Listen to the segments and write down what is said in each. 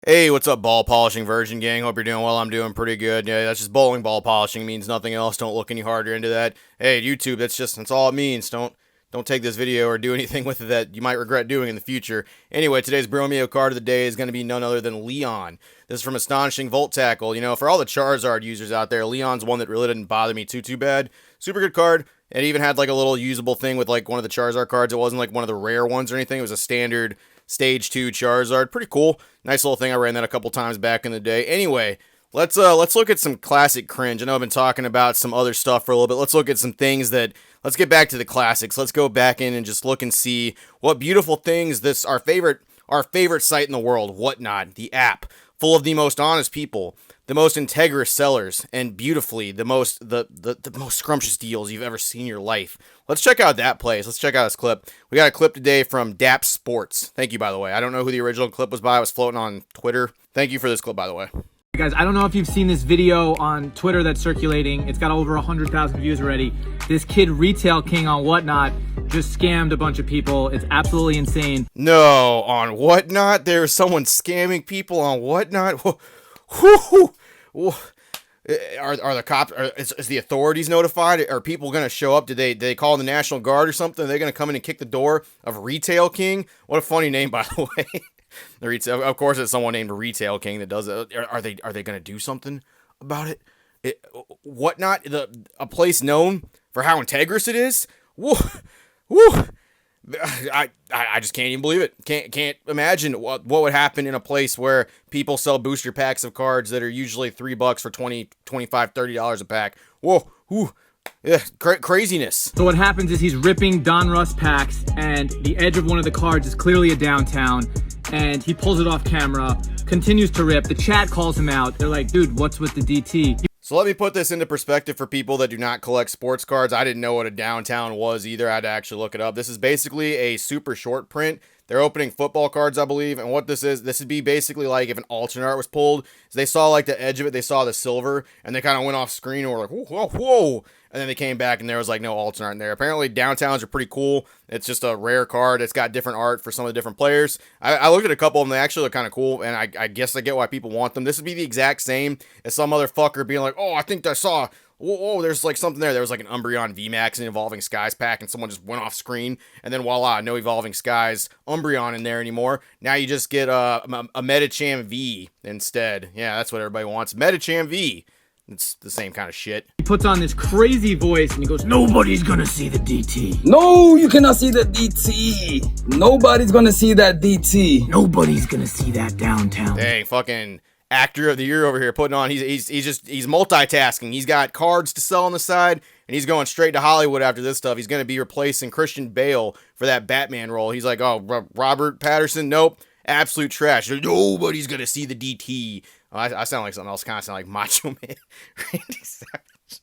Hey, what's up, ball polishing virgin gang? Hope you're doing well. I'm doing pretty good. Yeah, that's just bowling ball polishing. Means nothing else. Don't look any harder into that. Hey, YouTube, that's all it means. Don't take this video or do anything with it that you might regret doing in the future. Anyway, today's Bromeo card of the day is going to be none other than Leon. This is from Astonishing Volt Tackle. You know, for all the Charizard users out there, Leon's one that really didn't bother me too bad. Super good card. It even had like a little usable thing with like one of the Charizard cards. It wasn't like one of the rare ones or anything. It was a standard Stage 2 Charizard. Pretty cool. Nice little thing. I ran that a couple times back in the day. Anyway, let's look at some classic cringe. I know I've been talking about some other stuff for a little bit. Let's look at some things that let's get back to the classics. Let's go back in and just look and see what beautiful things this our favorite site in the world, Whatnot, the app, full of the most honest people, the most integrous sellers, and beautifully the most scrumptious deals you've ever seen in your life. Let's check out that place. Let's check out this clip. We got a clip today from Dap Sports. Thank you, by the way. I don't know who the original clip was by. It was floating on Twitter. Thank you for this clip, by the way. Guys, I don't know if you've seen this video on Twitter that's circulating. It's got over 100,000 views already. This kid, Retail King on Whatnot, just scammed a bunch of people. It's absolutely insane. No, on Whatnot? There's someone scamming people on Whatnot? Whew. Are the cops? Is the authorities notified? Are people going to show up? Did they call the National Guard or something? Are they going to come in and kick the door of Retail King? What a funny name, by the way. The retail, of course, it's someone named Retail King that does it. Are they going to do something about it? Whatnot, a place known for how integrous it is. Woo. I just can't even believe it. Can't imagine what would happen in a place where people sell booster packs of cards that are usually $3 for $20, $25, $30 a pack. Whoa, yeah, craziness. So what happens is he's ripping Donruss packs, and the edge of one of the cards is clearly a downtown, and he pulls it off camera, continues to rip. The chat calls him out. They're like, dude, what's with the DT? So let me put this into perspective for people that do not collect sports cards. I didn't know what a downtown was either. I had to actually look it up. This is basically a super short print. They're opening football cards, I believe. And what this would be basically like if an alternate art was pulled. So they saw like the edge of it. They saw the silver and they kind of went off screen and were like, whoa. And then they came back and there was like no alternate art in there. Apparently downtowns are pretty cool. It's just a rare card. It's got different art for some of the different players. I looked at a couple of them. They actually look kind of cool. And I guess I get why people want them. This would be the exact same as some motherfucker being like, oh, I think I saw... Whoa, there's like something there. There was like an Umbreon VMAX and Evolving Skies pack, and someone just went off screen, and then voila, no Evolving Skies Umbreon in there anymore. Now you just get a Medicham V instead. Yeah, that's what everybody wants. Medicham V. It's the same kind of shit. He puts on this crazy voice and he goes, nobody's gonna see the DT. No, you cannot see the DT. Nobody's gonna see that DT. Nobody's gonna see that downtown. Dang, fucking actor of the year over here putting on. He's multitasking. He's got cards to sell on the side, and he's going straight to Hollywood after this stuff. He's going to be replacing Christian Bale for that Batman role. He's like, oh, Robert Patterson, nope, absolute trash. Nobody's going to see the DT. Oh, I sound like something else. Kind of sound like Macho Man. Randy Savage.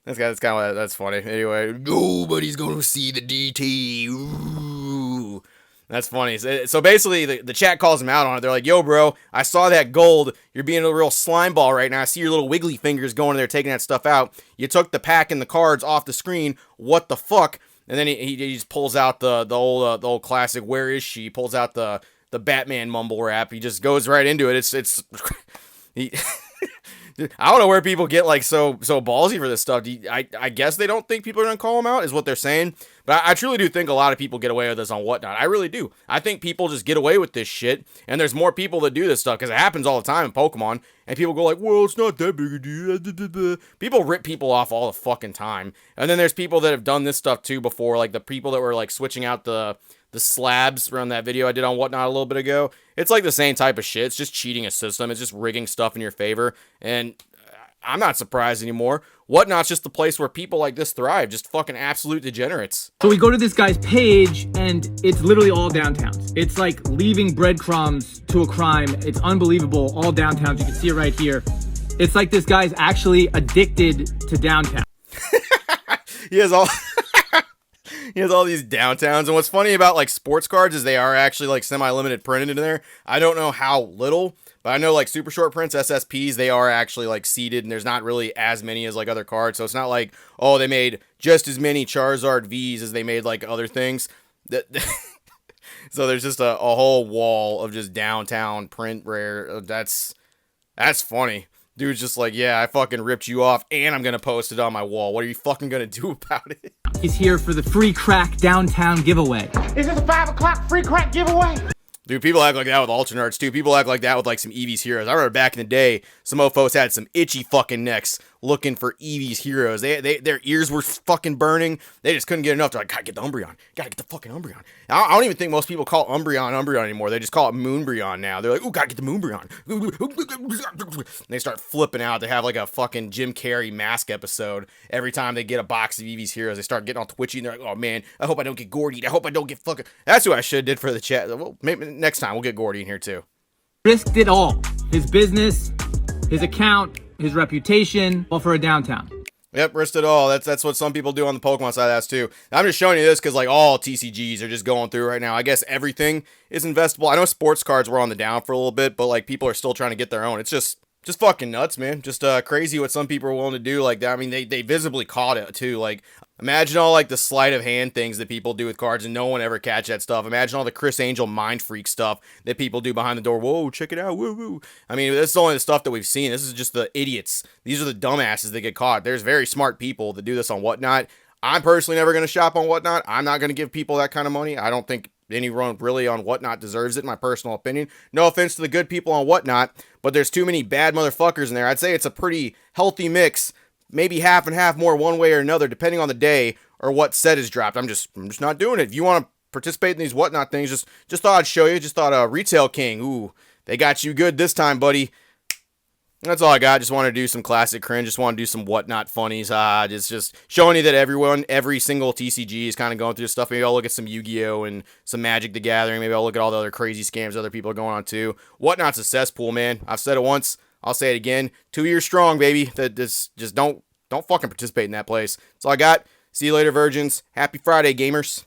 That's funny. Anyway, nobody's going to see the DT. Ooh. That's funny. So basically, the chat calls him out on it. They're like, yo, bro, I saw that gold. You're being a real slime ball right now. I see your little wiggly fingers going in there taking that stuff out. You took the pack and the cards off the screen. What the fuck? And then he just pulls out the old classic, where is she? He pulls out the Batman mumble rap. He just goes right into it. It's I don't know where people get like so ballsy for this stuff. I guess they don't think people are gonna call them out, is what they're saying. But I truly do think a lot of people get away with this on Whatnot. I really do. I think people just get away with this shit, and there's more people that do this stuff because it happens all the time in Pokemon. And people go like, "Well, it's not that big a deal." People rip people off all the fucking time. And then there's people that have done this stuff too before, like the people that were like switching out the slabs from that video I did on Whatnot a little bit ago. It's like the same type of shit. It's just cheating a system. It's just rigging stuff in your favor. And I'm not surprised anymore. Whatnot's just the place where people like this thrive. Just fucking absolute degenerates. So we go to this guy's page, and it's literally all downtowns. It's like leaving breadcrumbs to a crime. It's unbelievable. All downtowns. You can see it right here. It's like this guy's actually addicted to downtown. He has all... He has all these downtowns, and what's funny about like sports cards is they are actually like semi-limited printed in there. I don't know how little, but I know like super short prints, SSPs, they are actually like seeded, and there's not really as many as like other cards. So it's not like, oh, they made just as many Charizard Vs as they made like other things. So there's just a whole wall of just downtown print rare. That's funny. Dude's just like, yeah, I fucking ripped you off and I'm gonna post it on my wall. What are you fucking gonna do about it? He's here for the free crack downtown giveaway. Is this a 5 o'clock free crack giveaway? Dude, people act like that with alternate arts too. People act like that with like some Eevee's Heroes. I remember back in the day, some mofos had some itchy fucking necks looking for Eevee's Heroes. Their ears were fucking burning. They just couldn't get enough. They're like, gotta get the Umbreon. Gotta get the fucking Umbreon. I don't even think most people call Umbreon anymore. They just call it Moonbreon now. They're like, ooh, gotta get the Moonbreon. And they start flipping out. They have like a fucking Jim Carrey mask episode every time they get a box of Eevee's Heroes. They start getting all twitchy and they're like, oh man, I hope I don't get Gordy. I hope I don't get fucking. That's what I should have did for the chat. Well, maybe next time we'll get Gordy in here too. Risked it all. His business, his account, his reputation, all for a downtown. Yep, risked it all. That's what some people do on the Pokemon side of that too. I'm just showing you this because like all TCGs are just going through right now. I guess everything is investable. I know sports cards were on the down for a little bit, but like people are still trying to get their own. It's just fucking nuts, man. Just crazy what some people are willing to do like that. I mean, they visibly caught it too. Like imagine all like the sleight of hand things that people do with cards and no one ever catch that stuff. Imagine all the Chris Angel mind freak stuff that people do behind the door. Whoa, check it out. Woo woo. I mean, this is only the stuff that we've seen. This is just the idiots. These are the dumbasses that get caught. There's very smart people that do this on Whatnot. I'm personally never going to shop on Whatnot. I'm not going to give people that kind of money. I don't think anyone really on Whatnot deserves it, in my personal opinion. No offense to the good people on Whatnot, but there's too many bad motherfuckers in there. I'd say it's a pretty healthy mix, maybe half and half more one way or another, depending on the day or what set is dropped. I'm just not doing it. If you want to participate in these Whatnot things, just thought I'd show you. Just thought Retail King, ooh, they got you good this time, buddy. That's all I got. Just want to do some classic cringe. Just want to do some Whatnot funnies. Just showing you that every single TCG is kind of going through stuff. Maybe I'll look at some Yu-Gi-Oh! And some Magic the Gathering. Maybe I'll look at all the other crazy scams other people are going on too. Whatnot's a cesspool, man. I've said it once. I'll say it again. 2 years strong, baby. That just don't fucking participate in that place. That's all I got. See you later, virgins. Happy Friday, gamers.